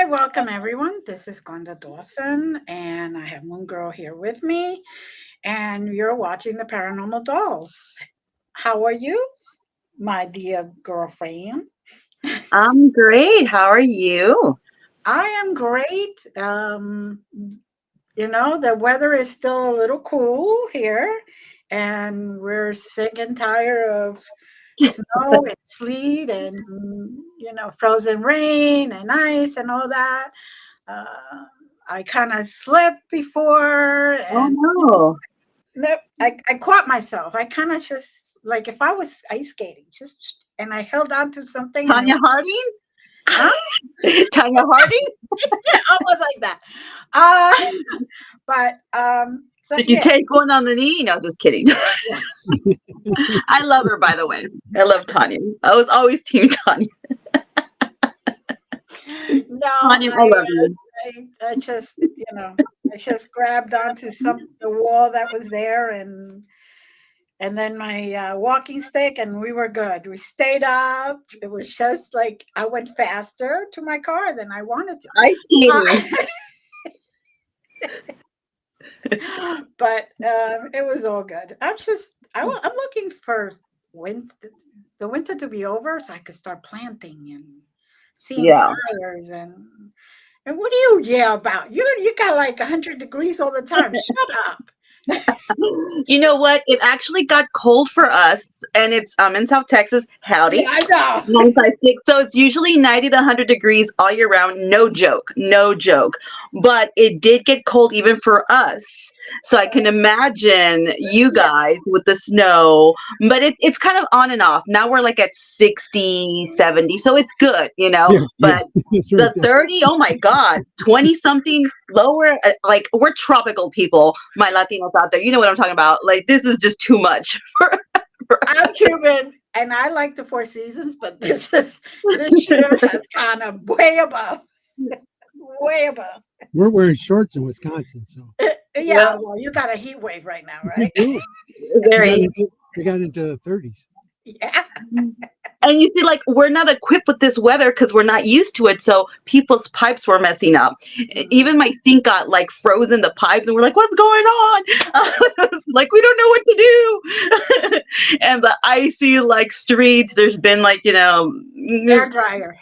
Hi, welcome everyone. This is Glenda Dawson, and I have Moon Girl here with me, and you're watching the Paranormal Dolls. How are you, my dear girlfriend? I'm great. How are you? I am great. The weather is still a little cool here, and we're sick and tired of snow and sleet and frozen rain and ice and all that. Uh, I kind of slipped before, Oh and no. I caught myself. I kind of just like if I was ice skating, just and I held on to something and it Tanya was, Harding? huh? Tanya Harding? Yeah, almost like that. Uh, so Did you yeah, take one on the knee? No, just kidding. I love her, by the way. I love Tanya. I was always team Tanya. no, Tanya, I love you. I just I just grabbed onto the wall that was there and then my walking stick, and we were good. We stayed up. It was just like I went faster to my car than I wanted to. Ice skating. But it was all good. I'm looking for winter, the winter to be over so I could start planting and seeing Yeah. flowers and what do you yell about? You got like 100 degrees all the time. Shut up. You know what? It actually got cold for us, and it's in South Texas. Yeah, Howdy. I know. 956. So it's usually 90 to 100 degrees all year round. No joke. No joke. But it did get cold even for us. So I can imagine you guys with the snow, but it's kind of on and off. Now we're like at 60, 70. So it's good, Yeah, but that's right. the 30, oh my God, 20 something lower, like we're tropical people, my Latinos out there. You know what I'm talking about. Like this is just too much for I'm Cuban and I like the Four Seasons, but this year has kind of way above, way above. We're wearing shorts in Wisconsin, so Yeah, Yeah, well, you got a heat wave right now, we right? do. We got very. into we got into the 30s. Yeah. And you see, like, we're not equipped with this weather because we're not used to it. So people's pipes were messing up. Even my sink got like frozen, the pipes, and we're like, what's going on? Like, we don't know what to do. And the icy, like, streets, there's been, like, Hair dryer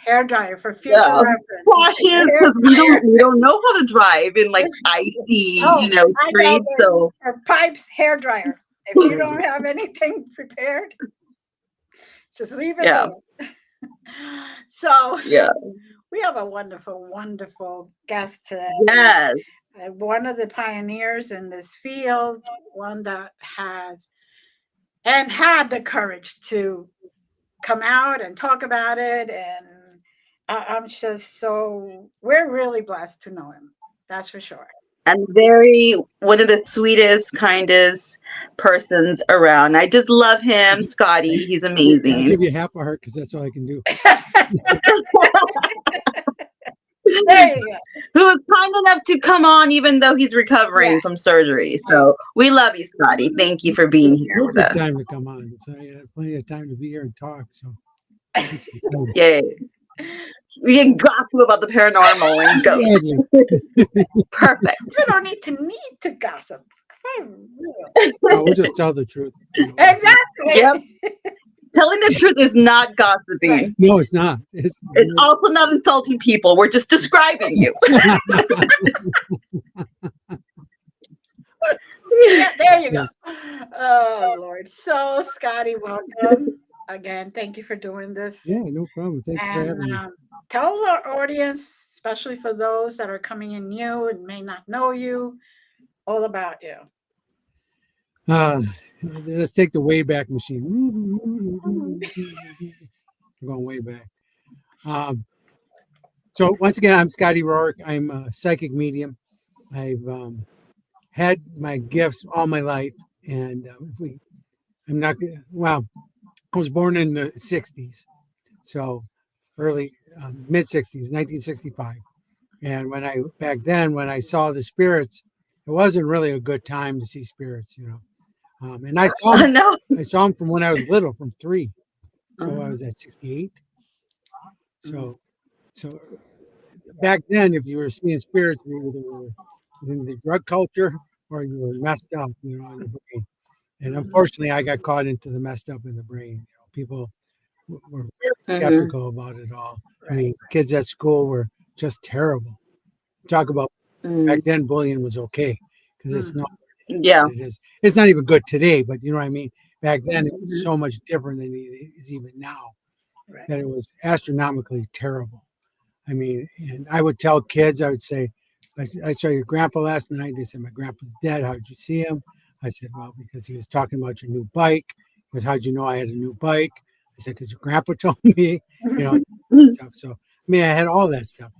for future uh, reference. You take your crashes hair because we dryer. don't know how to drive in, like, icy, Oh, I know, streets. baby. So, For pipes, hair dryer. If you don't have anything prepared, just leave it yeah, there. So yeah, we have a wonderful, wonderful guest today. yes. One of the pioneers in this field, one that has and had the courage to come out and talk about it. And I'm just we're really blessed to know him. That's for sure. And one of the sweetest, kindest persons around. I just love him, Scotty. He's I'll amazing. give you half a heart because that's all I can do. There you go. Who was kind enough to come on, even though he's Yeah. recovering from surgery. So we love you, Scotty. Thank you for being here with Perfect us. time to come on. So I had plenty of time to be here and talk. So it's exciting. Yay. We can gossip about the paranormal and go. Exactly. Perfect. You don't need to gossip. For real. No, we'll just tell the truth. Exactly. Yep. Telling the truth is not gossiping. Right. No, it's not. It's also not insulting people. We're just describing you. Yeah, there you go. Oh Lord. So Scotty, welcome again. Thank you for doing this. Yeah, no problem. Thank you for And having me. tell our audience, especially for those that are coming in new and may not know you, all about you. Let's take the Wayback Machine. We're going way back. So once again, I'm Scotty Rorek. I'm a psychic medium. I've had my gifts all my life, and I'm not. Well, I was born in the '60s, so early mid '60s, 1965. And back then when I saw the spirits, it wasn't really a good time to see spirits, And I No. saw them from when I was little, from 3. So I was at 68. So back then, if you were seeing spirits, you either were in the drug culture or you were messed up, in the brain. And unfortunately, I got caught into the messed up in the brain. People were very Mhm. skeptical about it all. I mean, kids at school were just terrible. Talk about back Mm. then, bullying was okay because it's not Yeah. what it is. It's not even good today, but you know what I mean? Back then, it was Mhm. so much different than it is even now Right. that it was astronomically terrible. I mean, and I would tell kids, I would say, I saw your grandpa last night. They said, my grandpa's dead. How did you see him? I said, well, because he was talking about your new bike. He goes, how'd you know I had a new bike? I said, because your grandpa told me, Mhm. stuff. So, I mean, I had all that stuff.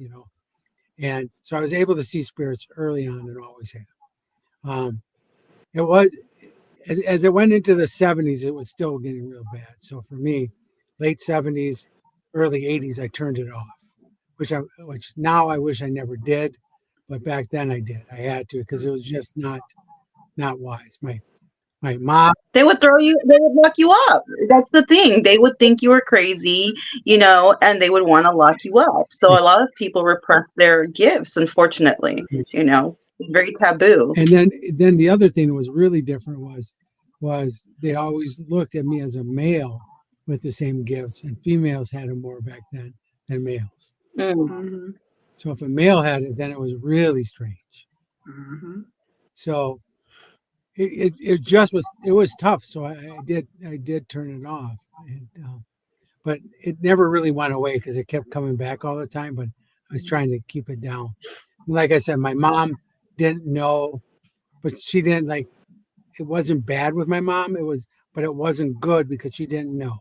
And so I was able to see spirits early on and always have. It was, as it went into the 70s, it was still getting real bad. So for me, late 70s, early 80s, I turned it off, which now I wish I never did, but back then I did. I had to because it was just not wise. My mom, They would throw you, they would lock you up. That's the thing. They would think you were crazy, and they would want to lock you up. So a lot of people repress their gifts, unfortunately. It's very taboo. and then the other thing that was really different was they always looked at me as a male with the same gifts, and females had them more back then than males. Mm. So if a male had it, then it was really strange. So it just was tough. So I did turn it off, but it never really went away because it kept coming back all the time. But I was trying to keep it down. Like I said, my mom didn't know, but she didn't like. It wasn't bad with my mom. But it wasn't good because she didn't know.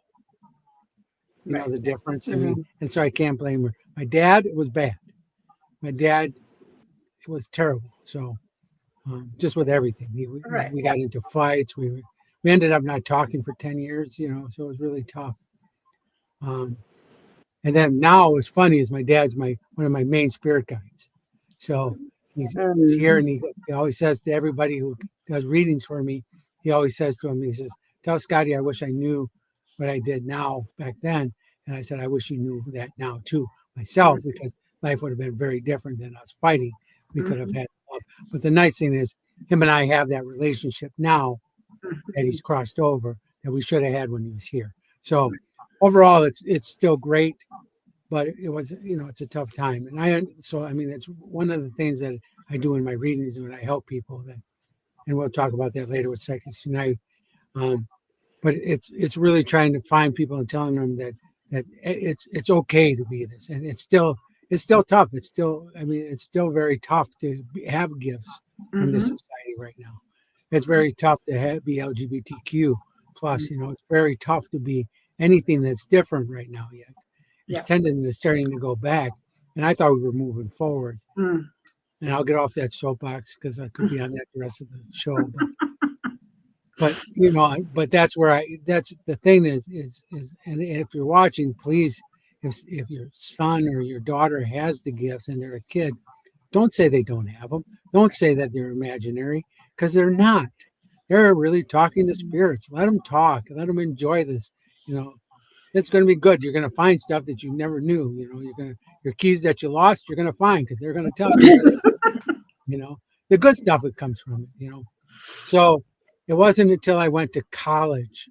The difference. I mean, Mhm. and so I can't blame her. My dad, it was bad. My dad, it was terrible. So just with everything. We got into fights. We ended up not talking for 10 years, so it was really tough. And then now what's funny is my dad's one of my main spirit guides. So he's here Mm. and he always says to everybody who does readings for me, he always says to him, he says, tell Scotty, I wish I knew what I did now back then. And I said, I wish you knew that now too, myself, because life would have been very different than us fighting. We could have had love. But the nice thing is him and I have that relationship now that he's crossed over that we should have had when he was here. So overall, it's still great, but it was it's a tough time. And I mean it's one of the things that I do in my readings when I help people and we'll talk about that later with Psychics Unite. Um, but it's really trying to find people and telling them that it's okay to be this, and it's still tough. It's still very tough to have gifts in this society right now. It's very tough to be LGBTQ plus. It's very tough to be anything that's different right now yet. It's tending to starting to go back, and I thought we were moving forward. And I'll get off that soapbox because I could be on that the rest of the show. But that's that's the thing is and if you're watching, please, if your son or your daughter has the gifts and they're a kid, don't say they don't have them. Don't say that they're imaginary because they're not. They're really talking to spirits. Let them talk. Let them enjoy this. It's going to be good. You're going to find stuff that you never knew. Your keys that you lost, you're going to find because they're going to tell you. The good stuff that comes from it. So it wasn't until I went to college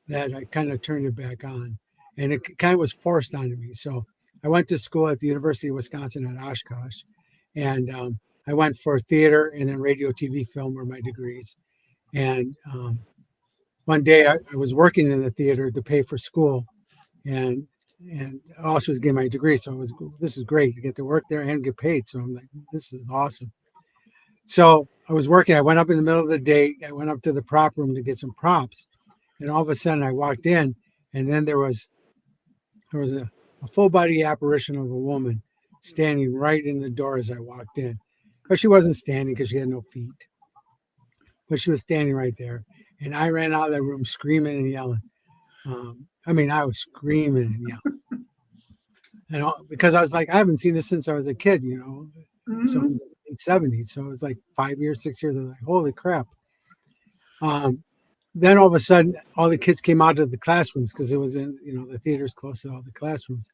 that I kind of turned it back on, and it kind of was forced onto me. So I went to school at the University of Wisconsin at Oshkosh, and I went for theater and then radio, TV, film were my degrees. And one day I was working in the theater to pay for school, and I also was getting my degree. So this is great. You get to work there and get paid. So I'm like, this is awesome. So I was working. I went up in the middle of the day. I went up to the prop room to get some props, and all of a sudden I walked in, and then there was a full body apparition of a woman standing right in the door as I walked in. But she wasn't standing because she had no feet. But she was standing right there, and I ran out of that room screaming and yelling. I was screaming and yelling, because I was like, I haven't seen this since I was a kid, So in the late 70s. So it was like 5 years, 6 years. I was like, holy crap. Then all of a sudden, all the kids came out of the classrooms because it was in, the theater's close to all the classrooms.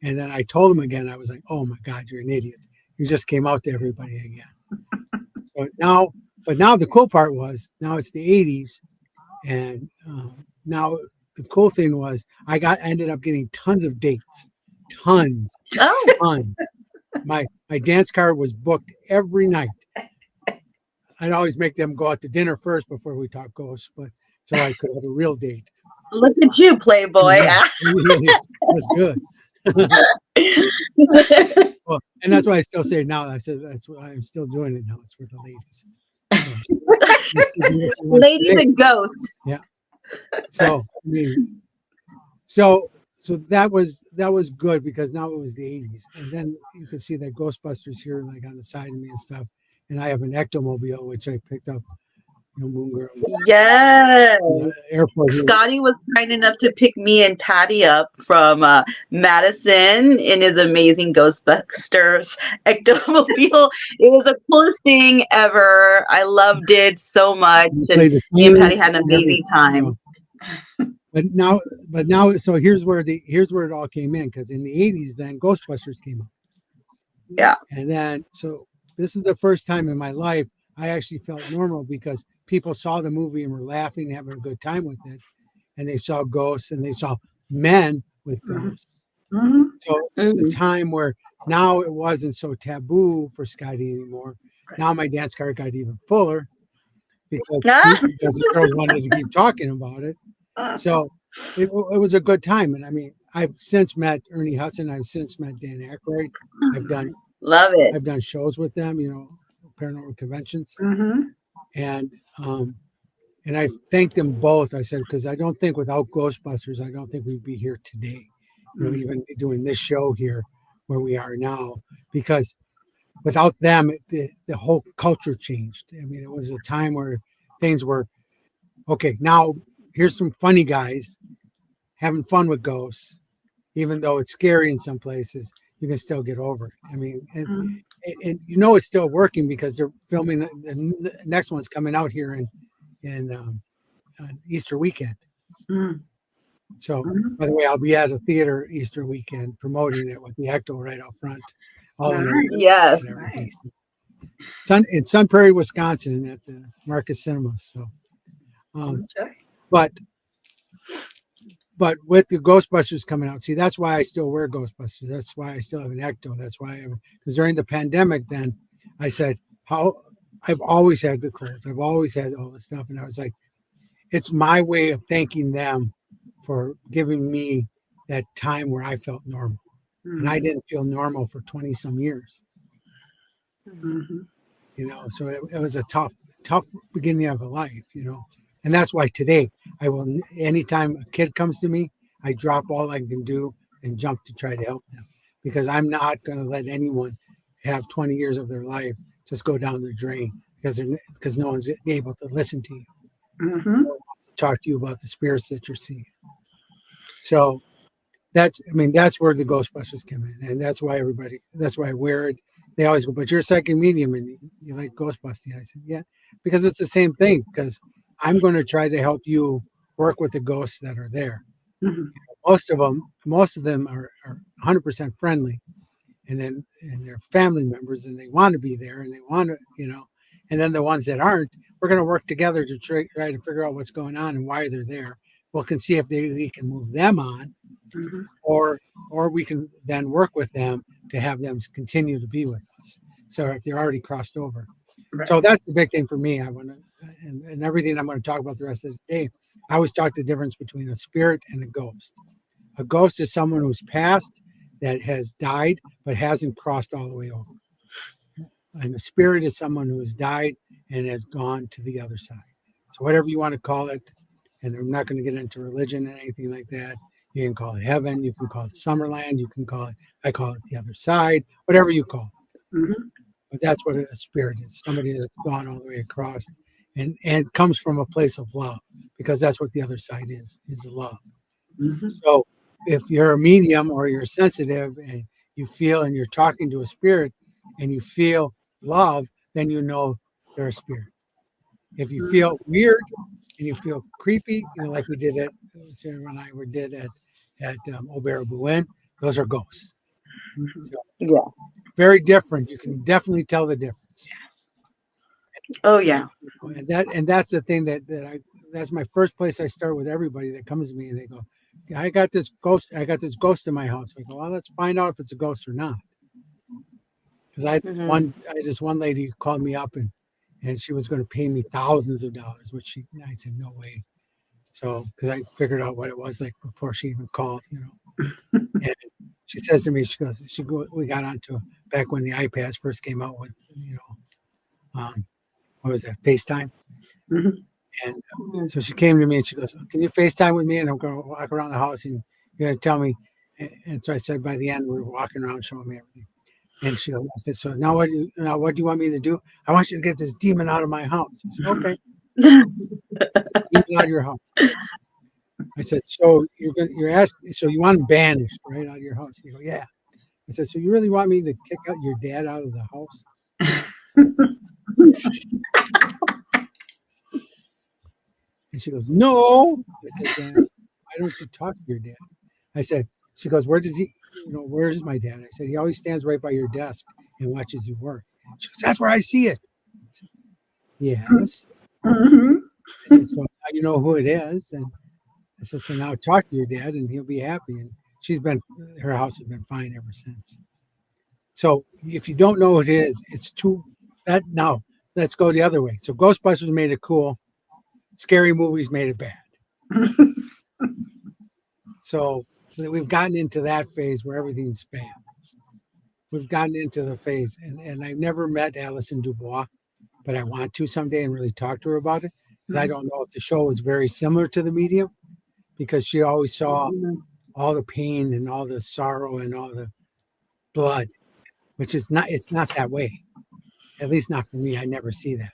And then I told him again, I was like, oh my God, you're an idiot. You just came out to everybody again. So now the cool part was now it's the 80s. And now the cool thing was ended up getting tons of dates, tons. Oh, My dance card was booked every night. I'd always make them go out to dinner first before we talk ghosts, but so I could have a real date. look at you, Playboy. Yeah, it was good. Well, and that's why I still say it now. I said that's why I'm still doing it now. It's for the ladies. So, Ladies and ghosts. yeah. So I mean, so that was good because now it was the 80s, and then you could see that Ghostbusters here, like on the side of me and stuff. And I have an ectomobile which I picked up, Moon Girl. Yes. Airport. Scotty was kind enough to pick me and Patty up from Madison in his amazing Ghostbusters ectomobile. It was the coolest thing ever. I loved it so much. And me and Patty had an amazing time. So, but now, so here's where it all came in, because in the 80s, then Ghostbusters came up. Yeah. And then, so this is the first time in my life I actually felt normal, because people saw the movie and were laughing and having a good time with it. And they saw ghosts and they saw men with ghosts. Mm-hmm. So the time where now it wasn't so taboo for Scotty anymore. Right. Now my dance card got even fuller because the girls wanted to keep talking about it. So it was a good time. And I mean, I've since met Ernie Hudson. I've since met Dan Aykroyd. Love it. I've done shows with them, paranormal conventions. Mm-hmm. And I thanked them both. I said, because I don't think without Ghostbusters, I don't think we'd be here today, even doing this show here where we are now, because without them, the whole culture changed. I mean, it was a time where things were, okay, now here's some funny guys having fun with ghosts, even though it's scary in some places, you can still get over it. I mean, and it's still working because they're filming. The next one's coming out here in Easter weekend. So, by the way, I'll be at a theater Easter weekend promoting it with the Ecto right out front. Yes. In Sun Prairie, Wisconsin, at the Marcus Cinema. So, but with the Ghostbusters coming out, see, that's why I still wear Ghostbusters. That's why I still have an Ecto. That's why because during the pandemic, then I said, I've always had the clothes. I've always had all this stuff. And I was like, it's my way of thanking them for giving me that time where I felt normal. And I didn't feel normal for 20 some years. So it was a tough beginning of a life, And that's why today anytime a kid comes to me, I drop all I can do and jump to try to help them, because I'm not going to let anyone have 20 years of their life just go down the drain because no one's able to listen to you. To talk to you about the spirits that you're seeing. So that's where the Ghostbusters come in. And that's why I wear it. They always go, but you're a psychic medium and you like Ghostbusting. I said, yeah, because it's the same thing, because I'm going to try to help you work with the ghosts that are there. Most of them are 100% friendly, and they're family members and they want to be there and they want to, and then the ones that aren't, we're going to work together to try to figure out what's going on and why they're there. We can see if we can move them on, or we can then work with them to have them continue to be with us. So if they're already crossed over. Right. So that's the big thing for me. I want to, and everything I'm going to talk about the rest of the day, I always talk the difference between a spirit and a ghost. A ghost is someone who's passed, that has died, but hasn't crossed all the way over. And a spirit is someone who has died and has gone to the other side. So whatever you want to call it, and I'm not going to get into religion and anything like that. You can call it heaven, you can call it Summerland, I call it the other side, whatever you call it. But that's what a spirit is, somebody that's gone all the way across and comes from a place of love, because that's what the other side is love. So if you're a medium or you're sensitive and you feel and you're talking to a spirit and you feel love, then you know they're a spirit. If you feel weird and you feel creepy, like we did Sarah and I did at Oberabuen, those are ghosts. Mhm. So, Yeah. very different. You can definitely tell the difference. Yes. Oh yeah. And that's the thing that's my first place I start with everybody that comes to me and they go, I got this ghost in my house. I go, well, let's find out if it's a ghost or not. Because I just one lady called me up and she was going to pay me thousands of dollars, which I said, no way. So, because I figured out what it was like before she even called, And she says to me, we got onto back when the iPads first came out with, what was that, FaceTime? Mhm. And so she came to me and she goes, can you FaceTime with me? And I'm going to walk around the house and you're going to tell me. And so I said, by the end, we were walking around showing me everything. And she goes, I said, so now what do you want me to do? I want you to get this demon out of my house. I said, okay, demon out of your house. I said, so you're asking, so you want him banished, right, out of your house? You go, yeah. I said, so you really want me to kick out your dad out of the house? And she goes, no. I said, then why don't you talk to your dad? I said, she goes, where is my dad? I said, he always stands right by your desk and watches you work. She goes, that's where I see it. I said, yes. Mhm. I said, so now you know who it is. And I said, so now talk to your dad and he'll be happy. And her house has been fine ever since. So if you don't know what it is, now let's go the other way. So Ghostbusters made it cool. Scary movies made it bad. So we've gotten into that phase where everything's spam. We've gotten into the phase, and I've never met Alison Dubois, but I want to someday and really talk to her about it because I don't know if the show is very similar to the medium because she always saw all the pain and all the sorrow and all the blood, which is not. It's not that way, at least not for me. I never see that.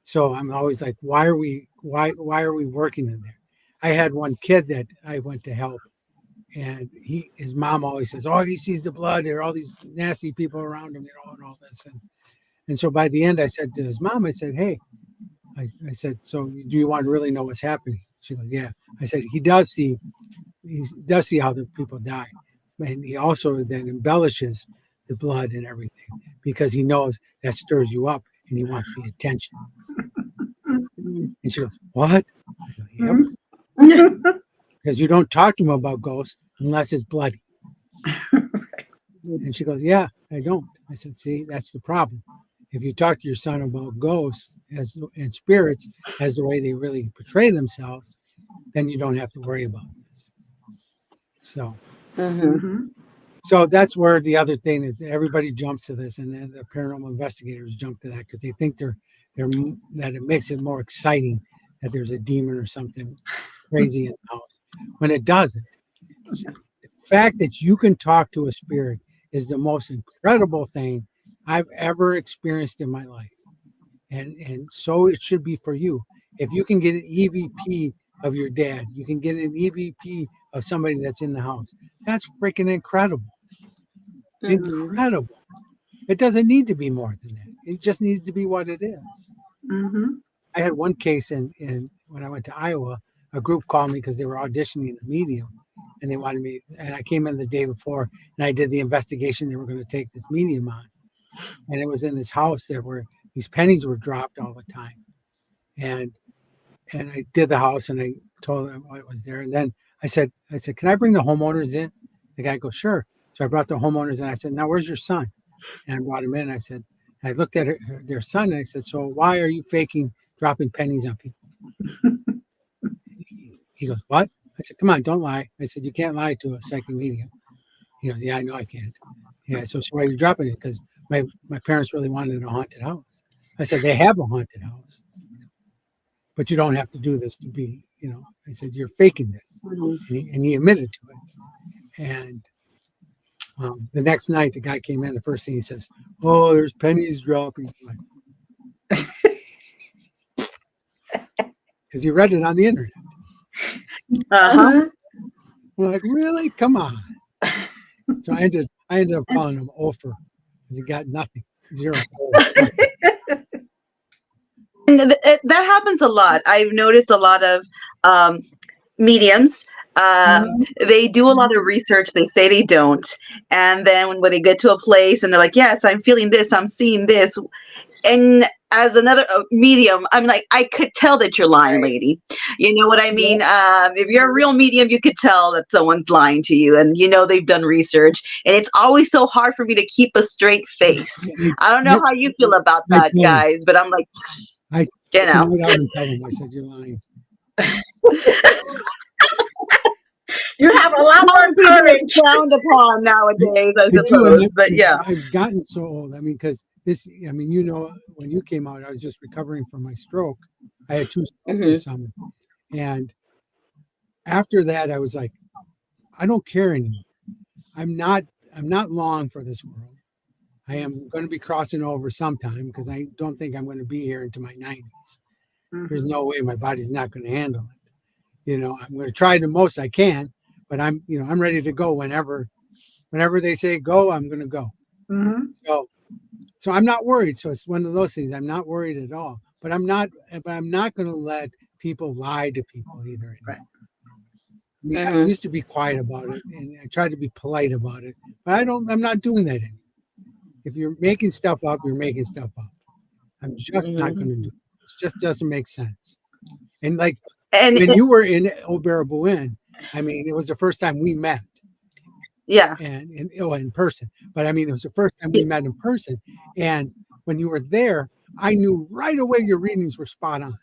So I'm always like, why are we working in there? I had one kid that I went to help. And his mom always says, oh, he sees the blood. There are all these nasty people around him, and all this. And so by the end, I said to his mom, I said, hey, I said, so do you want to really know what's happening? She goes, yeah. I said, he does see how the people die. And he also then embellishes the blood and everything because he knows that stirs you up and he wants the attention. And she goes, what? I go, yep. Because you don't talk to him about ghosts unless it's bloody. And she goes, yeah, I don't. I said, see, that's the problem. If you talk to your son about ghosts and spirits as the way they really portray themselves, then you don't have to worry about this. So, so that's where the other thing is. Everybody jumps to this, and then the paranormal investigators jump to that because they think that it makes it more exciting that there's a demon or something crazy in the house when it doesn't. The fact that you can talk to a spirit is the most incredible thing I've ever experienced in my life. And so it should be for you. If you can get an EVP of your dad, you can get an EVP of somebody that's in the house. That's freaking incredible. Incredible. It doesn't need to be more than that. It just needs to be what it is. I had one case in when I went to Iowa, a group called me because they were auditioning a medium and they wanted me, and I came in the day before and I did the investigation. They were going to take this medium on. And it was in this house that where these pennies were dropped all the time. And I did the house and I told them what was there. And then I said, can I bring the homeowners in? The guy goes, sure. So I brought the homeowners in. I said, now where's your son? And I brought him in. I said, I looked at their son and I said, so why are you faking dropping pennies on people? He goes, what? I said, come on, don't lie. I said, you can't lie to a psychic medium. He goes, yeah, I know I can't. Yeah, so why are you dropping it? Because my parents really wanted a haunted house. I said, they have a haunted house, but you don't have to do this to be, I said, you're faking this. And he admitted to it. And the next night, the guy came in. The first thing he says, oh, there's pennies dropping. Because he read it on the internet. I'm like, really? Come on. So I ended up calling him Ofer because he got nothing. 0. And that happens a lot. I've noticed a lot of mediums Mhm. They do a lot of research. They say they don't. And then when they get to a place and they're like, yes, I'm feeling this, I'm seeing this. And as another medium, I'm like, I could tell that you're lying, Right. lady. You know what I Yeah. mean? If you're a real medium, you could tell that someone's lying to you, and they've done research. And it's always so hard for me to keep a straight face. I don't know how you feel about I that, told him. guys, but I'm like, I you came know. right out and told him. I said, "You're lying." You have a lot more Honesty is courage. frowned upon nowadays, I I do, suppose. and But yeah. I've gotten so old. I mean, because this, I mean, when you came out, I was just recovering from my stroke. I had 2 strokes this summer, and after that, I was like, I don't care anymore. I'm not long for this world. I am going to be crossing over sometime because I don't think I'm going to be here into my 90s. There's no way my body's not going to handle it. I'm going to try the most I can, but I'm ready to go whenever they say go, I'm going to go. Mhm. So I'm not worried. So it's one of those things. I'm not worried at all. But I'm not going to let people lie to people either. Right. I mean, I used to be quiet about it, and I tried to be polite about it, but I'm not doing that anymore. If you're making stuff up, you're making stuff up. I'm just not going to do it. It just doesn't make sense. And like And when you were in Oberabuen, I mean, it was the first time we met. yeah. And in person. But I mean, it was the first time we met in person. And when you were there, I knew right away your readings were spot on.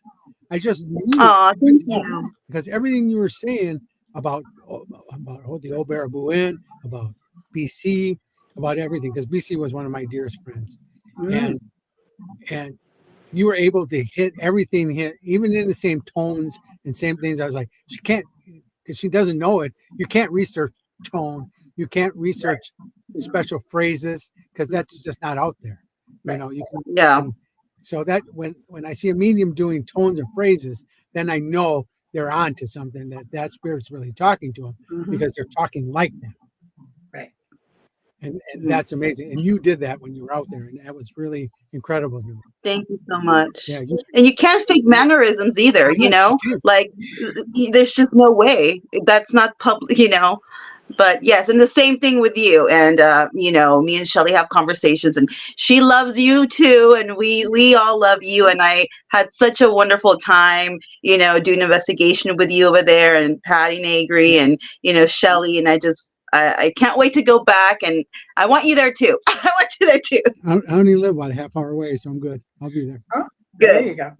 I just knew Oh, thank you. because everything you were saying about the Oberabuen, about BC, about everything, because BC was one of my dearest friends. Mhm. And you were able to hit everything, even in the same tones and same things. I was like, she can't, because she doesn't know it. You can't research tone. You can't research special phrases because that's just not out there. You can. Yeah. And so that when I see a medium doing tones and phrases, then I know they're on to something, that spirit's really talking to them because they're talking like them. Right. And that's amazing. And you did that when you were out there, and that was really incredible. Thank you so much. Yeah, And you can't fake mannerisms either, like there's just no way. That's not public, But yes, and the same thing with you. And me and Shelly have conversations, and she loves you too, and we all love you. And I had such a wonderful time, doing investigation with you over there, and Patty Negri, and Shelly, and I can't wait to go back, and I want you there too. I want you there too. I only live about a half hour away, so I'm good. I'll be there. Oh, Good. there you go.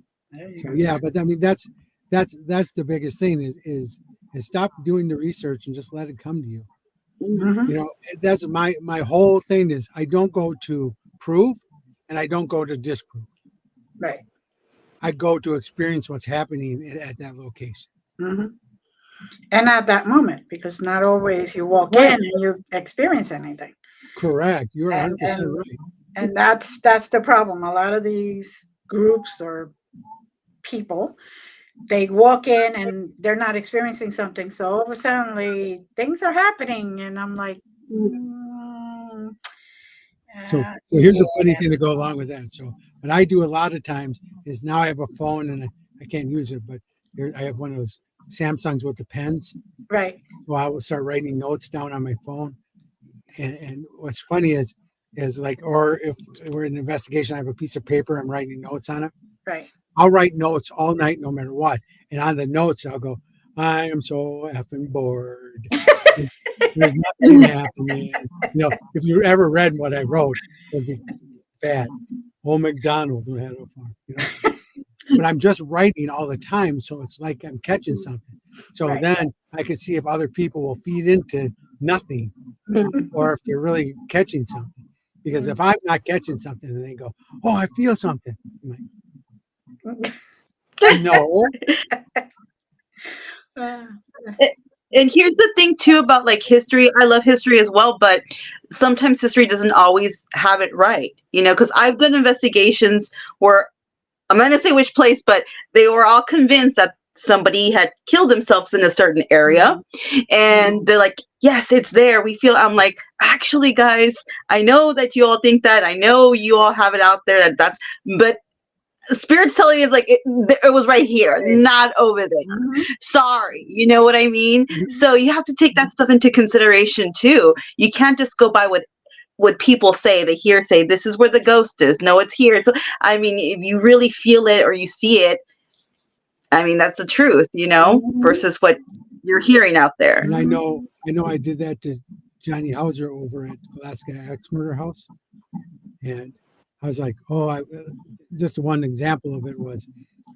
So yeah, but I mean that's the biggest thing is stop doing the research and just let it come to you. Mhm. That's my whole thing is I don't go to prove and I don't go to disprove. Right. I go to experience what's happening at that location. Mhm. And at that moment, because not always you walk in and you experience anything. Correct. You're 100% right. And that's the problem. A lot of these groups or people, they walk in and they're not experiencing something. So all of a sudden, things are happening, and I'm like, So here's a funny thing to go along with that. So what I do a lot of times is now I have a phone and I can't use it, but I have one of those Samsungs with the pens. Right. So I will start writing notes down on my phone. And what's funny is like, or if we're in an investigation, I have a piece of paper, I'm writing notes on it. Right. I'll write notes all night, no matter what. And on the notes, I'll go, I am so effing bored. There's nothing happening. If you ever read what I wrote, it would be bad. Old MacDonald who had a farm, But I'm just writing all the time, so it's like I'm catching something. So then I can see if other people will feed into nothing or if they're really catching something. Because if I'm not catching something and they go, oh, I feel something. I'm like, no. And here's the thing too about like history. I love history as well, but sometimes history doesn't always have it right, because I've done investigations where I'm not going to say which place, but they were all convinced that somebody had killed themselves in a certain area. And they're like, yes, it's there. I'm like, actually, guys, I know that you all think that. I know you all have it out there but Spirit's telling me it's like it was right here, not over there. Mhm. Sorry, you know what I mean? So you have to take that stuff into consideration too. You can't just go by what people say, the hearsay. This is where the ghost is. No, it's here. So I mean, if you really feel it or you see it, I mean, that's the truth, versus what you're hearing out there. And I know I did that to Johnny Hauser over at Alaska Axe Murder House. And I was like, just one example of it was,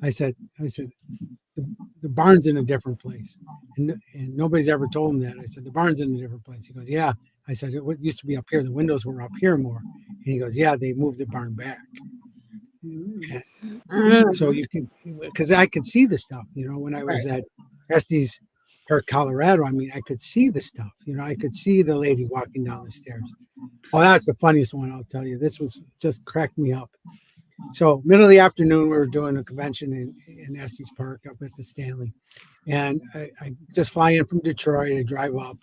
I said, the barn's in a different place. And nobody's ever told him that. I said, the barn's in a different place. He goes, yeah. I said, it used to be up here. The windows were up here more. And he goes, yeah, they moved the barn back. So you can, because I could see the stuff, when I was at Estes Park, Colorado. I mean, I could see the stuff, I could see the lady walking down the stairs. Oh, that's the funniest one, I'll tell you. This was just cracked me up. So middle of the afternoon, we were doing a convention in Estes Park up at the Stanley. And I just fly in from Detroit. I drive up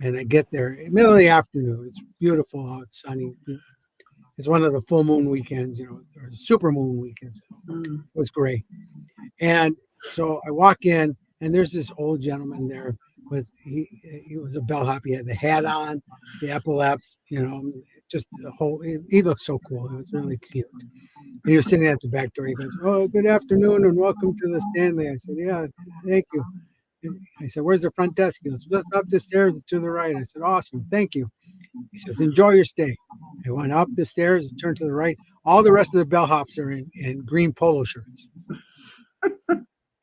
and I get there middle of the afternoon. It's beautiful out, sunny. It's one of the full moon weekends, or super moon weekends. It was great. And so I walk in and there's this old gentleman there he was a bellhop. He had the hat on, the epaulets, just the whole, he looked so cool. It was really cute. And he was sitting at the back door. He goes, "Oh, good afternoon and welcome to the Stanley." I said, "Yeah, thank you." I said, "Where's the front desk?" He goes, "Just up the stairs to the right." I said, "Awesome, thank you." He says, "Enjoy your stay." I went up the stairs, turned to the right. All the rest of the bellhops are in green polo shirts.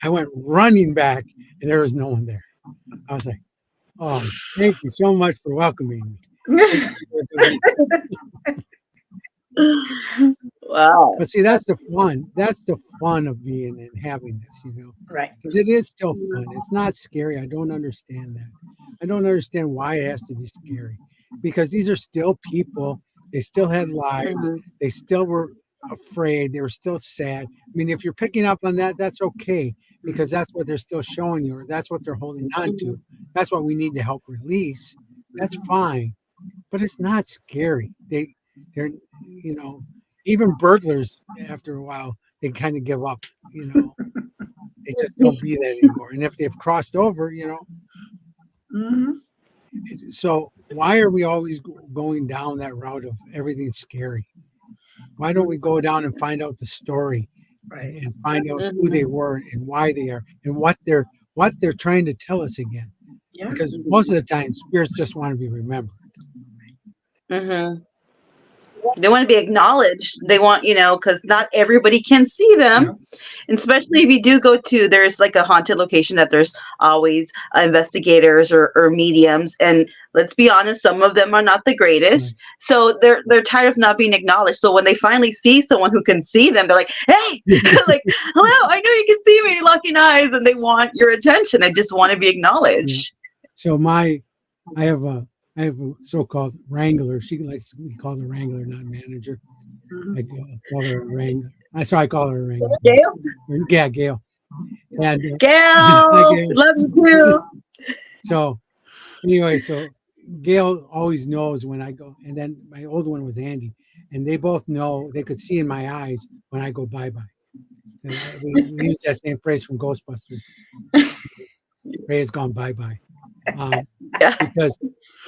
I went running back and there was no one there. I was like, "Oh, thank you so much for welcoming me." Wow. But see, that's the fun. That's the fun of being and having this, Right. Because it is still fun. It's not scary. I don't understand that. I don't understand why it has to be scary. Because these are still people. They still had lives. They still were afraid. They were still sad. I mean, if you're picking up on that, that's okay. Because that's what they're still showing you, or that's what they're holding on to. That's what we need to help release. That's fine. But it's not scary. They're, even burglars, after a while, they kind of give up, They just don't be that anymore. And if they've crossed over, So why are we always going down that route of everything's scary? Why don't we go down and find out the story and find out who they were and why they are and what they're trying to tell us again? Yeah. Because most of the time, spirits just want to be remembered. They want to be acknowledged. They want, because not everybody can see them. And especially if you do go to, there's like a haunted location that there's always investigators or mediums. And let's be honest, some of them are not the greatest. So they're tired of not being acknowledged. So when they finally see someone who can see them, they're like, "Hey," like, "Hello, I know you can see me," locking eyes, and they want your attention. They just want to be acknowledged. So I have a so-called wrangler. She likes to be called a wrangler, not manager. I call her a wrangler. I call her a wrangler. Gail? Yeah, Gail. And Gail, love you too. So anyway, Gail always knows when I go, and then my old one was Andy, and they both know. They could see in my eyes when I go bye-bye. And we use that same phrase from Ghostbusters. Ray has gone bye-bye. Because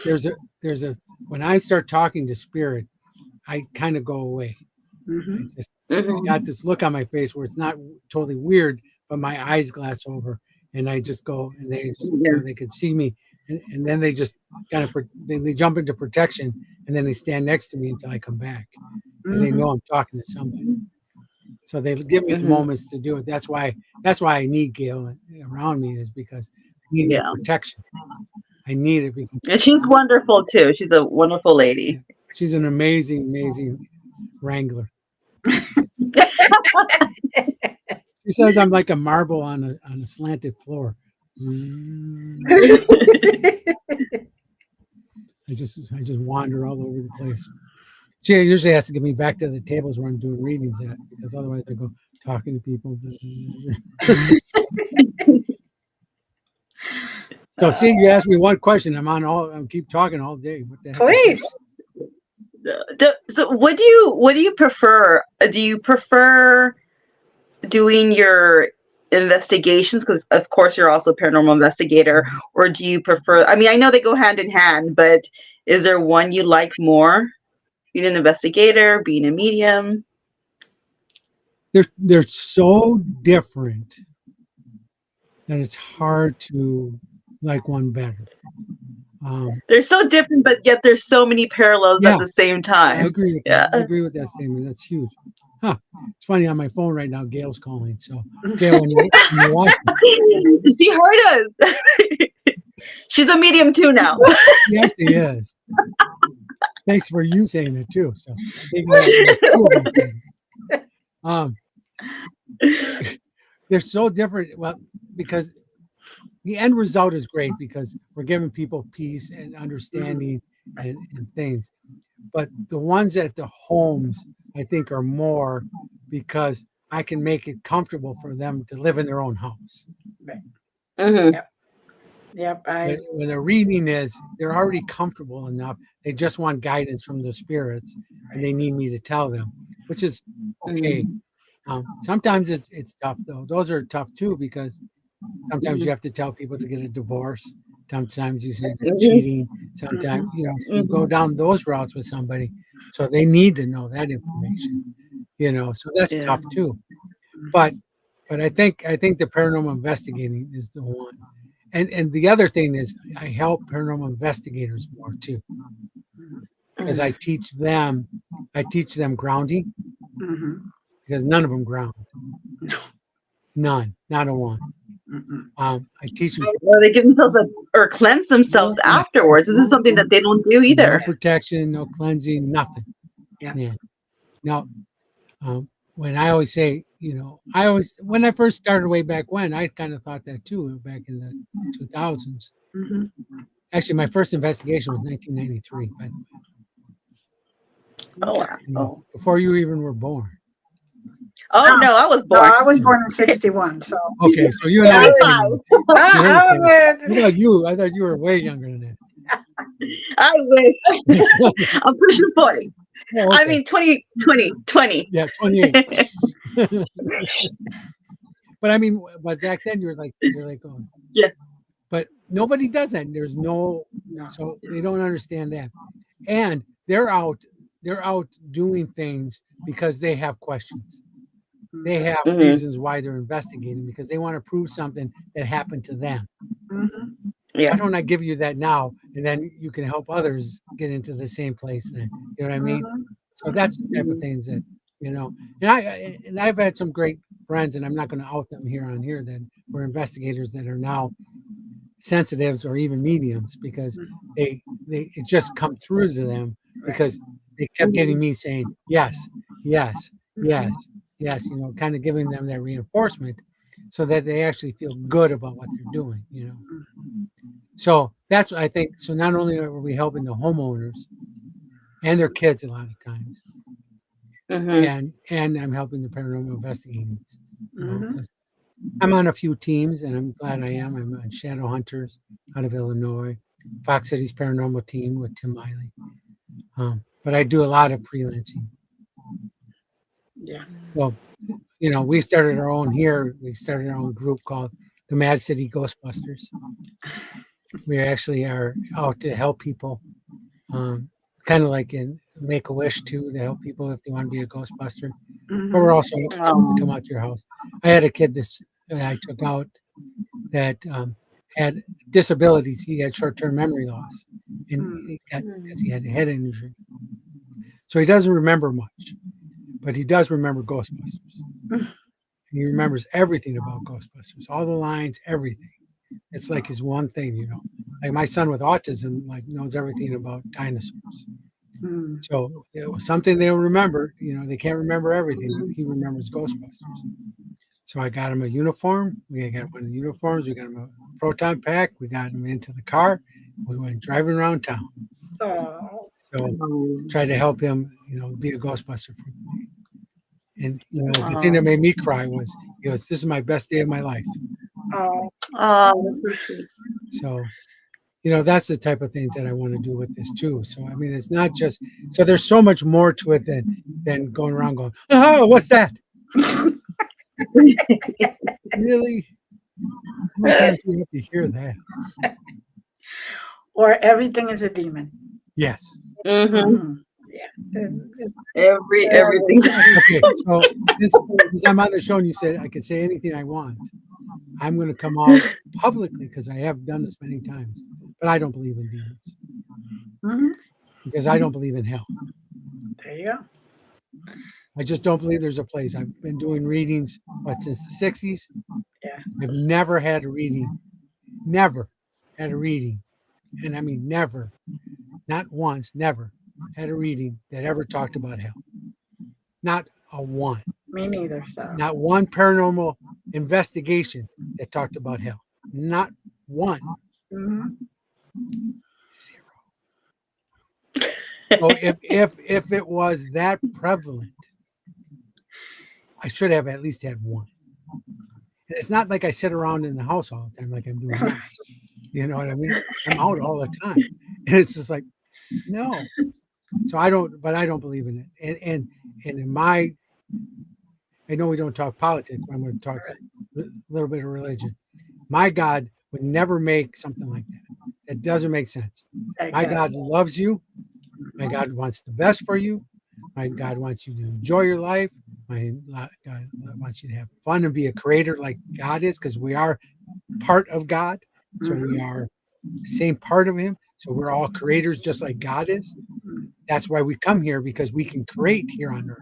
there's a when I start talking to spirit, I kind of go away. I got this look on my face where it's not totally weird, but my eyes glass over, and I just go, and they just they can see me, and then they just kind of they jump into protection, and then they stand next to me until I come back because they know I'm talking to somebody. So they give me the moments to do it. That's why I need Gail around me, is because I need that protection. I need it because and she's wonderful too. She's a wonderful lady. She's an amazing wrangler. She says I'm like a marble on a slanted floor. I just wander all over the place. She usually has to get me back to the tables where I'm doing readings at, because otherwise I go talking to people. So, see, you asked me one question. I'm keep talking all day. What the heck? Please. So, what do you prefer? Do you prefer doing your investigations, because of course you're also a paranormal investigator, or do you prefer, I mean, I know they go hand in hand, but is there one you like more? Being an investigator, being a medium? They're so different that it's hard to like one better. They're so different, but yet there's so many parallels at the same time. I agree with that. I agree with that statement. That's huge. Huh. It's funny, on my phone right now, Gail's calling. So, Gail, when you're watching. She heard us. She's a medium too now. Yes, she is. Thanks for you saying it too. So, they're so different. Well, because the end result is great because we're giving people peace and understanding and things. But the ones at the homes, I think, are more because I can make it comfortable for them to live in their own house. Right. Mm-hmm. Yep. When the reading is, they're already comfortable enough. They just want guidance from the spirits, and they need me to tell them, which is okay. Sometimes it's tough though. Those are tough too because sometimes you have to tell people to get a divorce. Sometimes you say they're cheating. Sometimes so you go down those routes with somebody, so they need to know that information. So that's tough too. But I think the paranormal investigating is the one. And the other thing is I help paranormal investigators more too, because I teach them grounding, because none of them ground. None, not a one. I teach them. Well, they give themselves or cleanse themselves afterwards. This is something that they don't do either. No protection, no cleansing, nothing. Yeah. Now, when I always say, when I first started way back when, I kind of thought that too, back in the 2000s. Actually, my first investigation was 1993, by the way. Oh, wow. Before you even were born. Oh, no, I was born. No, I was born in 61. So okay, so you and I. I thought you were way younger than that. I wish. I'm pushing 40. Oh, okay. I mean, 20. Yeah, 28. But back then you were like, oh. Yeah. But nobody does that. There's no, so they don't understand that. And they're out doing things because they have questions. They have reasons why they're investigating because they want to prove something that happened to them. Yeah. Why don't I give you that now, and then you can help others get into the same place then? You know what I mean? So that's the type of things that, and I've had some great friends, and I'm not going to out them here that were investigators that are now sensitives or even mediums because they it just come through to them because they kept getting me saying yes, kind of giving them that reinforcement so that they actually feel good about what they're doing, So that's what I think. So not only are we helping the homeowners and their kids a lot of times, and I'm helping the paranormal investigators. I'm on a few teams, and I'm glad I am. I'm on Shadow Hunters out of Illinois, Fox City's paranormal team with Tim Miley. But I do a lot of freelancing. Yeah. So, we started our own here. We started our own group called the Mad City Ghostbusters. We actually are out to help people, kind of like in Make-A-Wish too, to help people if they want to be a Ghostbuster. But we're also to come out to your house. I had a kid that I took out that had disabilities. He had short-term memory loss, and because he had a head injury. So he doesn't remember much, but he does remember Ghostbusters. He remembers everything about Ghostbusters, all the lines, everything. It's like his one thing, Like my son with autism, knows everything about dinosaurs. So it was something they'll remember. They can't remember everything, but he remembers Ghostbusters. So I got him a uniform. We got one of the uniforms. We got him a proton pack. We got him into the car. We went driving around town. So tried to help him, be a Ghostbuster for the day. And the thing that made me cry was he goes, "This is my best day of my life." So, that's the type of things that I want to do with this too. So, I mean, it's not just there's so much more to it than going around going, "Oh, what's that?" Really? How many times do you have to hear that? Or everything is a demon. Yes. Mhm. Yeah. It's Everything. Okay, so since I'm on the show and you said I can say anything I want, I'm going to come out publicly because I have done this many times, but I don't believe in demons Mhm. because I don't believe in hell. There you go. I just don't believe there's a place. I've been doing readings, since the 60s? Yeah. I've never had a reading, never had a reading. And I mean, never, not once, never had a reading that ever talked about hell. Not a one. Me neither. So Not one paranormal investigation that talked about hell. Not one. Mhm. Zero. So if it was that prevalent, I should have at least had one. And it's not like I sit around in the house all the time like I'm doing now. You know what I mean? I'm out all the time. And it's just like, no. So I don't believe in it. And in my, I know we don't talk politics, but I'm going to talk a little bit of religion. My God would never make something like that. It doesn't make sense. My God loves you. My God wants the best for you. My God wants you to enjoy your life. My God wants you to have fun and be a creator like God is, because we are part of God. So we are the same part of him. So we're all creators just like God is. That's why we come here, because we can create here on earth.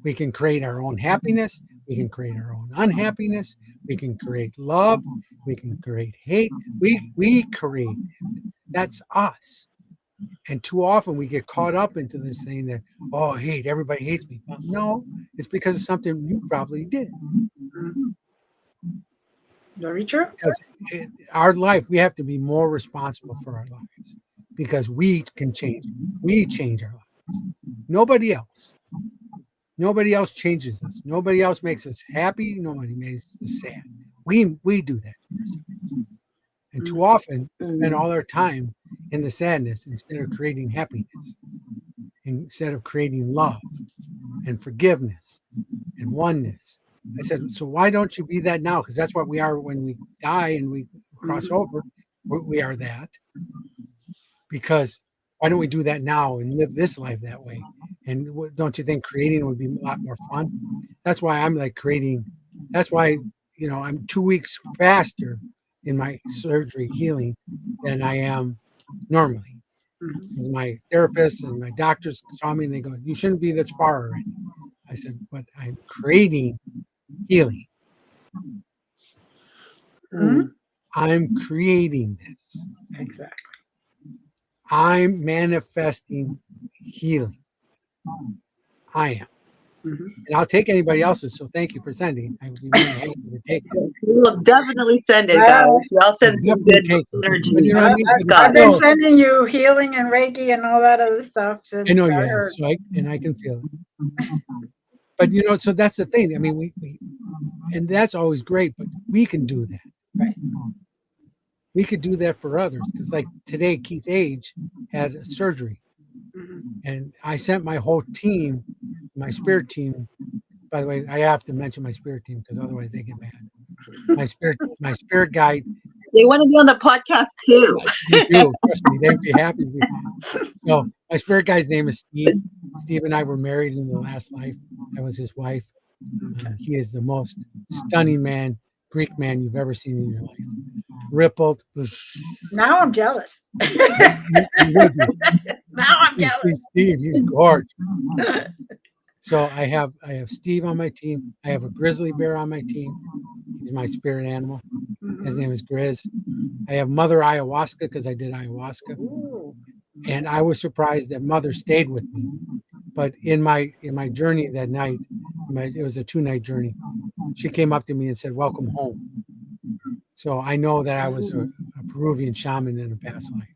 We can create our own happiness. We can create our own unhappiness. We can create love. We can create hate. We create it. That's us. And too often we get caught up into this thing that, oh, hate, everybody hates me. Well, no, it's because of something you probably did. Very true. Because our life, we have to be more responsible for our lives, because we can change. We change our lives. Nobody else. Nobody else changes us. Nobody else makes us happy. Nobody makes us sad. We do that to ourselves. And too often spend all our time in the sadness instead of creating happiness, instead of creating love and forgiveness and oneness. I said, so why don't you be that now? Because that's what we are when we die and we cross over. We are that. Because why don't we do that now and live this life that way? And don't you think creating would be a lot more fun? That's why I'm like creating. That's why, I'm 2 weeks faster in my surgery healing than I am normally. Because my therapist and my doctors saw me and they go, you shouldn't be this far already. I said, but I'm creating healing. I'm creating this. Exactly. I'm manifesting healing. I am. And I'll take anybody else's. So thank you for sending. I would be more than happy to take it. We'll definitely send it, guys. I'll send some good energy. But you know what I mean? I've been sending you healing and Reiki and all that other stuff since I know you have. So I can feel it. But so that's the thing. I mean, we and that's always great, but we can do that. Right. We could do that for others. Because like today, Keith Age had a surgery. And I sent my whole team, my spirit team. By the way, I have to mention my spirit team because otherwise they get mad. My spirit guide. They want to be on the podcast too. They do. Trust me, they'd be happy. So my spirit guide's name is Steve. Steve and I were married in the last life. I was his wife. He is the most stunning man, Greek man you've ever seen in your life. Rippled. Now I'm jealous. Now I'm jealous. See Steve, he's gorgeous. So I have Steve on my team. I have a grizzly bear on my team. He's my spirit animal. His name is Grizz. I have Mother Ayahuasca because I did ayahuasca. Ooh. And I was surprised that Mother stayed with me. But in my journey that night, it was a 2-night journey. She came up to me and said, "Welcome home." So I know that I was a Peruvian shaman in a past life,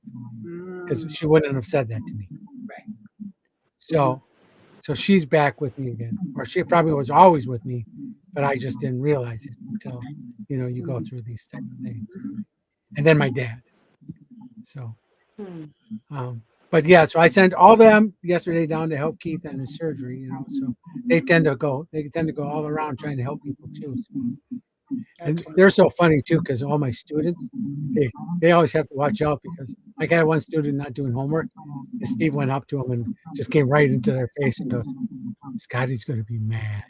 because she wouldn't have said that to me. Right. So she's back with me again, or she probably was always with me, but I just didn't realize it until you go through these type of things. And then my dad. So, But yeah, so I sent all them yesterday down to help Keith on his surgery, you know. So they tend to go all around trying to help people too. So. And they're so funny too, because all my students, they always have to watch out because like I had one student not doing homework, and Steve went up to him and just came right into their face and goes, "Scotty's going to be mad."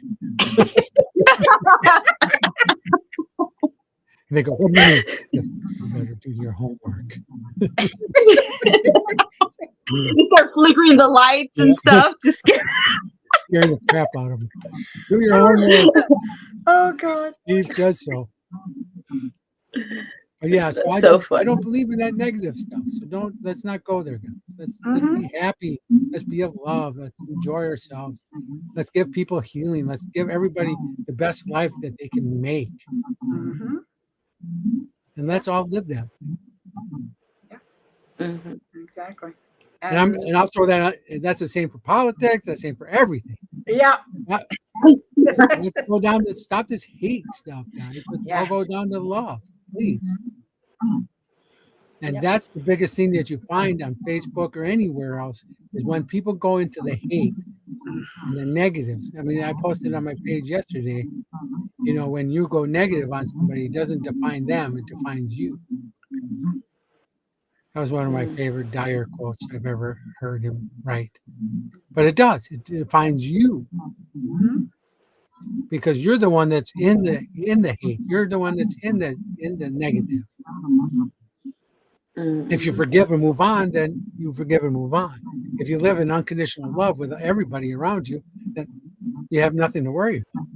And they go, "What do you mean?" He goes, "You better do your homework." You start flickering the lights and stuff. Just scaring the crap out of them. Do your homework. Oh God. Steve says so. But yeah, so I don't believe in that negative stuff. So let's not go there, guys. Let's be happy. Let's be of love. Let's enjoy ourselves. Let's give people healing. Let's give everybody the best life that they can make. Mm-hmm. And let's all live that. Yeah. Mm-hmm. Exactly. And I'll throw that out. That's the same for politics. That's the same for everything. Yeah. Let's go down to stop this hate stuff, guys. Let's all go down to love, please. And that's the biggest thing that you find on Facebook or anywhere else is when people go into the hate and the negatives. I mean, I posted on my page yesterday, you know, when you go negative on somebody, it doesn't define them, it defines you. That was one of my favorite Dyer quotes I've ever heard him write. But it does. It defines you. Because you're the one that's in the hate. You're the one that's in the negative. If you forgive and move on, then you forgive and move on. If you live in unconditional love with everybody around you, then you have nothing to worry about.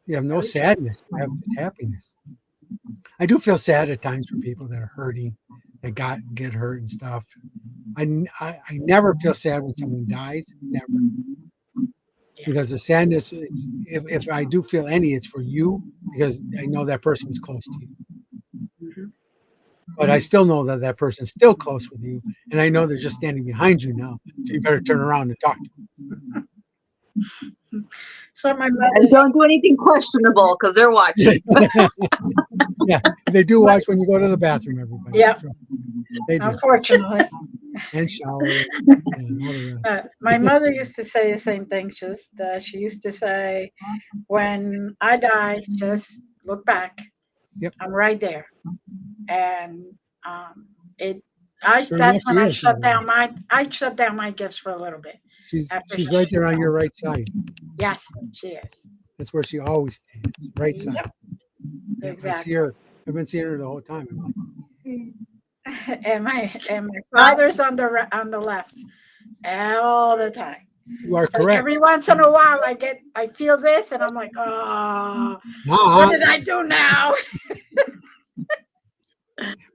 You have no sadness. You have just happiness. I do feel sad at times for people that are hurting, that get hurt and stuff. I never feel sad when someone dies. Never. Because the sadness, if I do feel any, it's for you because I know that person is close to you. But I still know that that person's still close with you, and I know they're just standing behind you now. So you better turn around and talk to them. So my mother, and don't do anything questionable because they're watching. Yeah, they do watch when you go to the bathroom, everybody. Yeah, so they do. Unfortunately. And shower. And all the rest. My mother used to say the same thing. She used to say, "When I die, just look back. Yep. I'm right there." And that's when I shut down my gifts for a little bit. She's right there on your right side. Yes, she is. That's where she always stands, right side. Yep. Yeah, Exactly. I've been seeing her the whole time. And my father's on the left all the time. You are Like correct. every once in a while, I feel this, and I'm like, oh, what did I do now?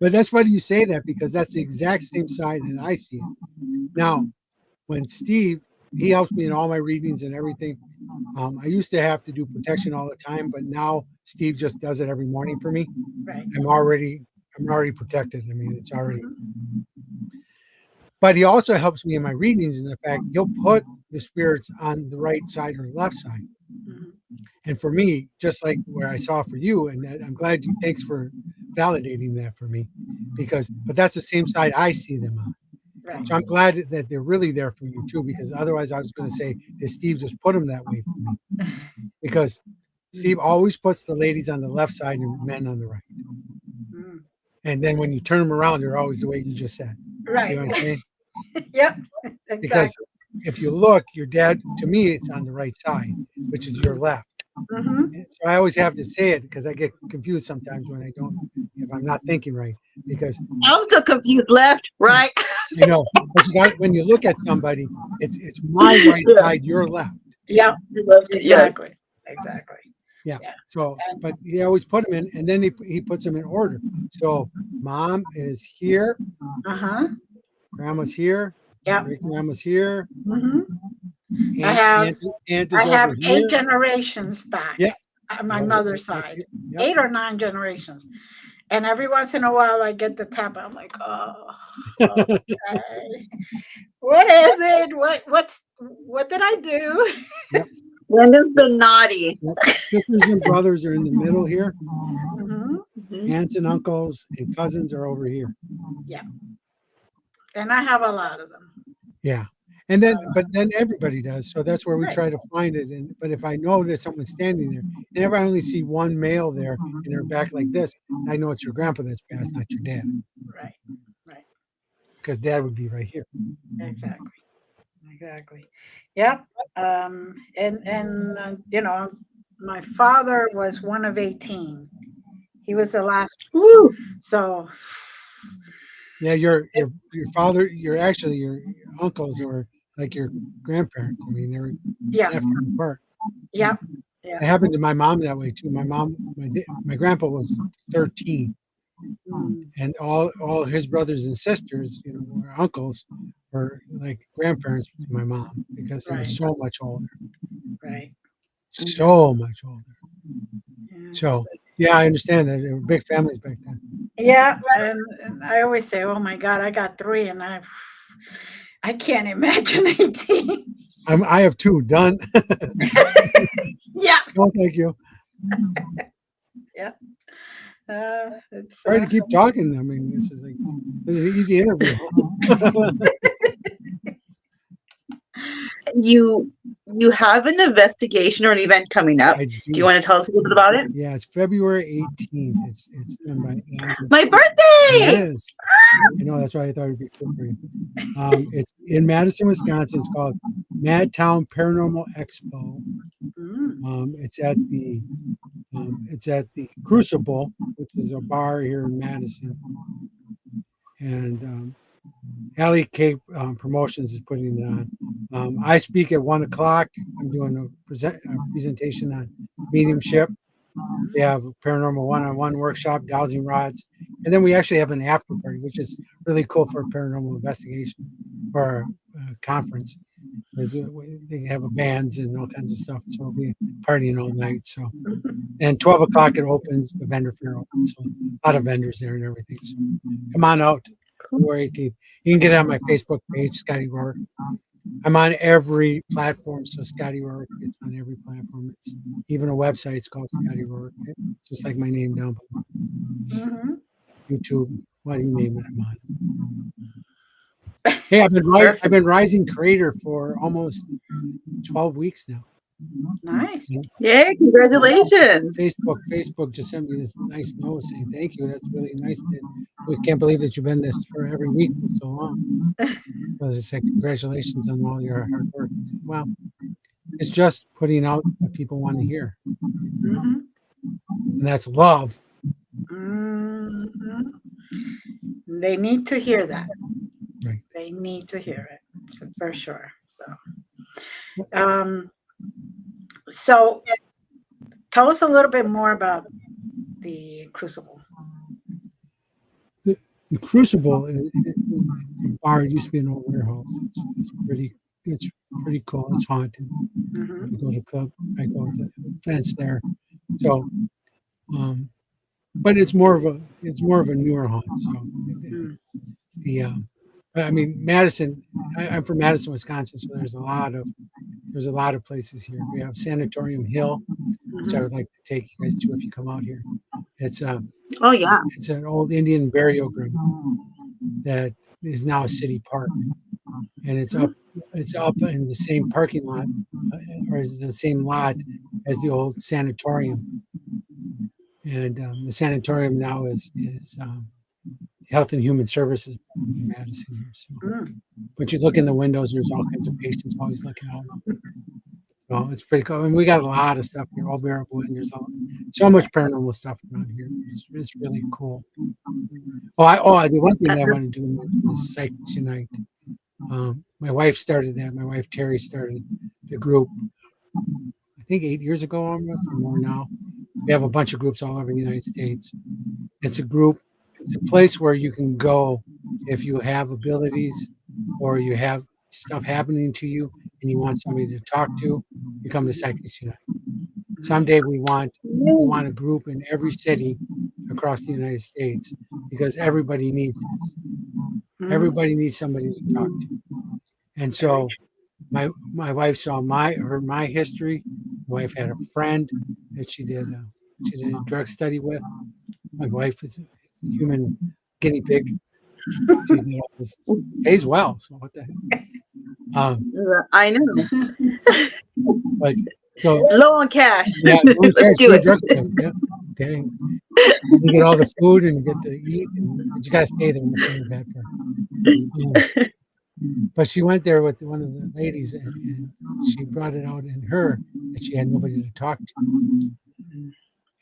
But that's funny you say that because that's the exact same side that I see it. Now, when Steve, he helps me in all my readings and everything. I used to have to do protection all the time, but now Steve just does it every morning for me. Right. I'm already protected. I mean, it's already. But he also helps me in my readings in the fact he'll put the spirits on the right side or left side. Mm-hmm. And for me, just like where I saw for you, and I'm glad thanks for validating that for me, but that's the same side I see them on. Right. So I'm glad that they're really there for you too, because otherwise I was going to say, did Steve just put them that way for me? Because Steve always puts the ladies on the left side and men on the right. Mm. And then when you turn them around, they're always the way you just said. Right. See what I'm saying? Yep. Exactly. Because if you look, your dad, to me, it's on the right side, which is your left. Mm-hmm. So I always have to say it because I get confused sometimes if I'm not thinking right. Because I'm so confused. Left, right. You know, but when you look at somebody, it's my right side, your left. Yeah. Exactly. Exactly. Yeah. So, but he always put them in, and then he puts them in order. So, mom is here. Grandma's here. Yeah. Great grandma's here. Mm-hmm. Aunt is I have over here. 8 generations back. Yeah. On my mother's side. Yep. 8 or 9 generations. And every once in a while I get the tap. I'm like, oh, okay. What is it? What did I do? Yep. Lyndon's been naughty. Yep. Sisters and brothers are in the middle here. Mm-hmm. Aunts and uncles and cousins are over here. Yeah. And I have a lot of them. Yeah. And then, but then everybody does. So that's where we Right. try to find it. And but if I know there's someone standing there, and if I only see one male there and they're back like this, I know it's your grandpa that's passed, not your dad, Right. Right. because dad would be right here. Exactly. Exactly. Yep. And my father was one of 18. He was the last. Woo. So Yeah, your father, your uncles or like your grandparents. I mean, they were yeah. that far apart. Yep. It happened to my mom that way too. My grandpa was 13, and all his brothers and sisters, were uncles, were like grandparents to my mom because they were Right. so much older, Right. so much older. Yeah. So yeah, I understand that there were big families back then. Yeah, and I always say, "Oh my God, I got 3, and I can't imagine 18." I have 2 done. Yeah, No, thank you. yeah. It's Try to keep talking. I mean, this is an easy interview. You have an investigation or an event coming up. I Do you want to tell us a little bit about it? Yeah, it's February 18th. It's done by Andrew. My It birthday! is. I know, that's why I thought it'd be cool for you. It's in Madison, Wisconsin. It's called Madtown Paranormal Expo. It's at the Crucible, which is a bar here in Madison. And Alley Cape Promotions is putting it on. I speak at 1:00. I'm doing a presentation on mediumship. We have a paranormal one-on-one workshop, dowsing rods, and then we actually have an after party, which is really cool for a paranormal investigation or a conference. They have bands and all kinds of stuff, so we'll be partying all night. So, and 12:00 it opens. The vendor fair opens, so a lot of vendors there and everything. So, come on out, February 18th. You can get it on my Facebook page, Scotty Rorek. I'm on every platform, so Scotty Rorek, it's on every platform. It's even a website. It's called Scotty Rorek, just like my name down below. YouTube, what do you name it? I'm on. Hey, I've been rising creator for almost 12 weeks now. nice. Yay, congratulations. Facebook just sent me this nice note saying thank you. That's really nice. We can't believe that you've been this for every week for so long. So they said congratulations on all your hard work. I said, well, it's just putting out what people want to hear. And that's love. They need to hear that. Right. They need to hear it for sure. So tell us a little bit more about the Crucible. The Crucible is a bar. It used to be an old warehouse. It's pretty cool. It's haunted. You go to the club. I go to the fence there. So, but it's more of a newer haunt. So I mean, Madison. I'm from Madison, Wisconsin, so there's a lot of places here. We have Sanatorium Hill, which I would like to take you guys to if you come out here. It's Oh yeah, it's an old Indian burial ground that is now a city park, and it's up in the same parking lot, or is the same lot as the old sanatorium. And the sanatorium now is Health and Human Services in Madison here. So, but you look in the windows, there's all kinds of patients always looking out. So it's pretty cool. And we got a lot of stuff here. There's so much paranormal stuff around here. It's really cool. The one thing that I want to do is Psychics Unite. My wife started that. My wife Terry started the group, I think 8 years ago almost, or more now. We have a bunch of groups all over the United States. It's a group. It's a place where you can go if you have abilities or you have stuff happening to you and you want somebody to talk to. You come to Psychics Unite. Someday we want a group in every city across the United States because everybody needs this. Everybody needs somebody to talk to. And so my wife saw my history. My wife had a friend that she did a drug study with. My wife is a human guinea pig. She did all this. Pays well. So what the heck? I know. But so Low on cash. yeah, Let's do it. Yeah, dang. You get all the food and you get to eat, but you gotta stay there. That's the bad part. But she went there with one of the ladies, and she brought it out in her that she had nobody to talk to.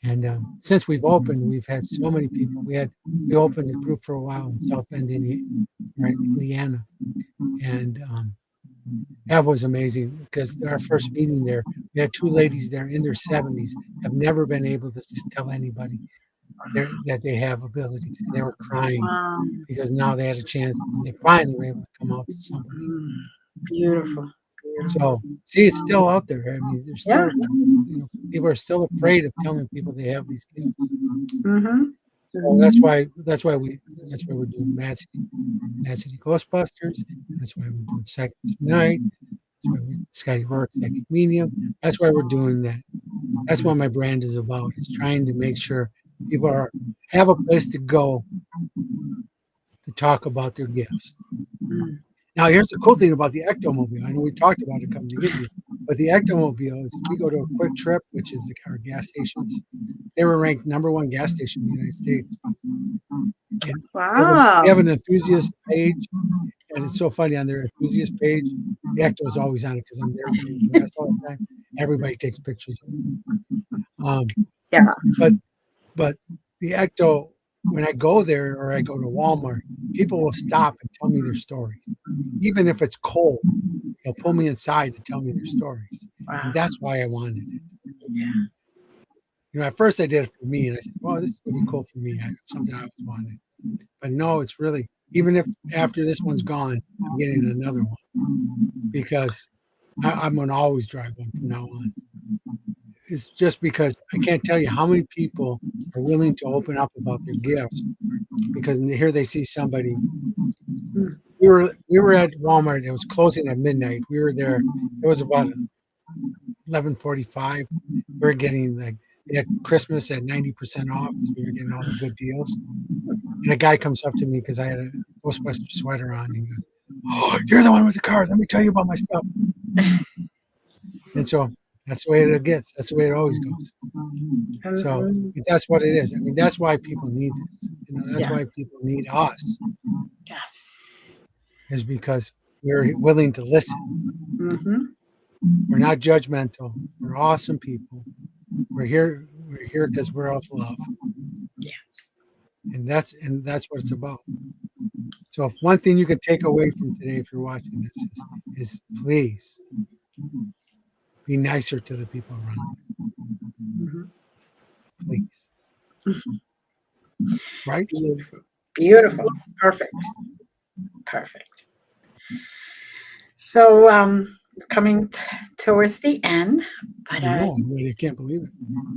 And since we've opened, we've had so many people. We opened a group for a while in South Bend, Indiana, and that was amazing because our first meeting there, we had two ladies there in their 70s, have never been able to tell anybody that they have abilities. They were crying because now they had a chance. And they finally were able to come out to somebody. Beautiful. So, see, it's still out there. I mean, there's still, people are still afraid of telling people they have these gifts. Mm-hmm. So that's why we're doing Mad City Ghostbusters. That's why we're doing Psychic Tonight. That's why we're Scotty Rorek, Psychic Medium. That's why we're doing that. That's what my brand is about. Is trying to make sure people have a place to go to talk about their gifts. Now, here's the cool thing about the Ectomobile. I know we talked about it coming to get you, but the Ectomobile is we go to a Quick Trip, which is our gas stations. They were ranked #1 gas station in the United States. And Wow. they have an enthusiast page, and it's so funny on their enthusiast page. The Ecto is always on it because I'm there doing gas all the time. Everybody takes pictures of it. Yeah. But the Ecto, when I go there or I go to Walmart, people will stop and tell me their stories. Even if it's cold, they'll pull me inside to tell me their stories. And that's why I wanted it. At first I did it for me, and I said, well, this is going to be cool for me. It's something I always wanted. But no, it's really, even if after this one's gone, I'm getting another one because I'm going to always drive one from now on. It's just because I can't tell you how many people are willing to open up about their gifts because here they see somebody. We were at Walmart. It was closing at midnight. We were there. It was about 11:45. We were getting they had Christmas at 90% off. So we were getting all the good deals. And a guy comes up to me because I had a Ghostbusters sweater on. And he goes, "Oh, you're the one with the car. Let me tell you about my stuff." And so that's the way it gets. That's the way it always goes. So that's what it is. I mean, that's why people need this. That's why people need us. Yes. Is because we're willing to listen. Mm-hmm. We're not judgmental. We're awesome people. We're here because we're of love. Yes. And that's what it's about. So if one thing you can take away from today, if you're watching this, is please be nicer to the people around you. Please. Right? Beautiful. Beautiful. Perfect. So we're coming towards the end, but I can't believe it.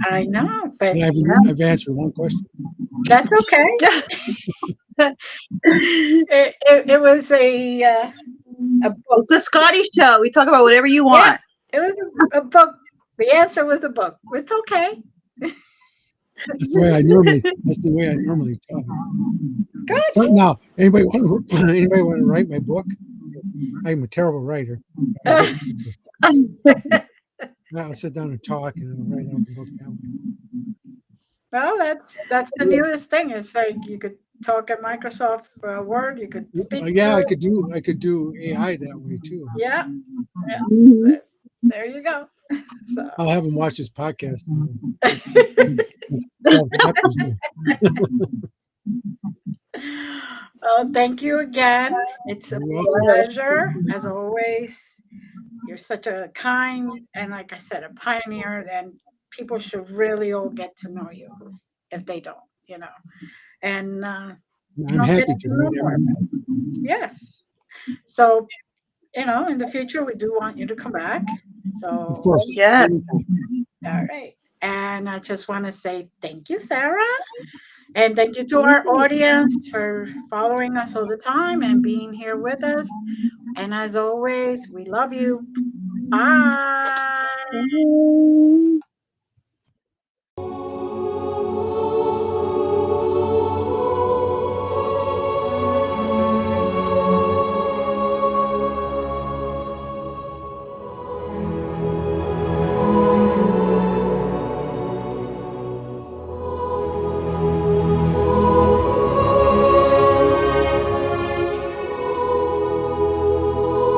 I know, but I've answered one question. That's okay. it was a book. It's a Scotty show. We talk about whatever you want. Yeah, it was a book. The answer was a book. It's okay. That's the way I normally talk. Good. So now, anybody want to write my book? I'm a terrible writer. I'll sit down and talk and I'll write out the book that way. Well, that's the newest thing. It's like you could talk at Microsoft Word. You could speak. Yeah, I could do AI that way too. Yeah. There you go. So. I'll have them watch this podcast. Well, thank you again. It's a pleasure as always. You're such a kind and, like I said, a pioneer, and people should really all get to know you if they don't, And I'm happy to know more. Yes. So, in the future, we do want you to come back. So, of course. Yeah. All right. And I just want to say thank you, Sarah. And thank you to our audience for following us all the time and being here with us. And as always, we love you. Bye.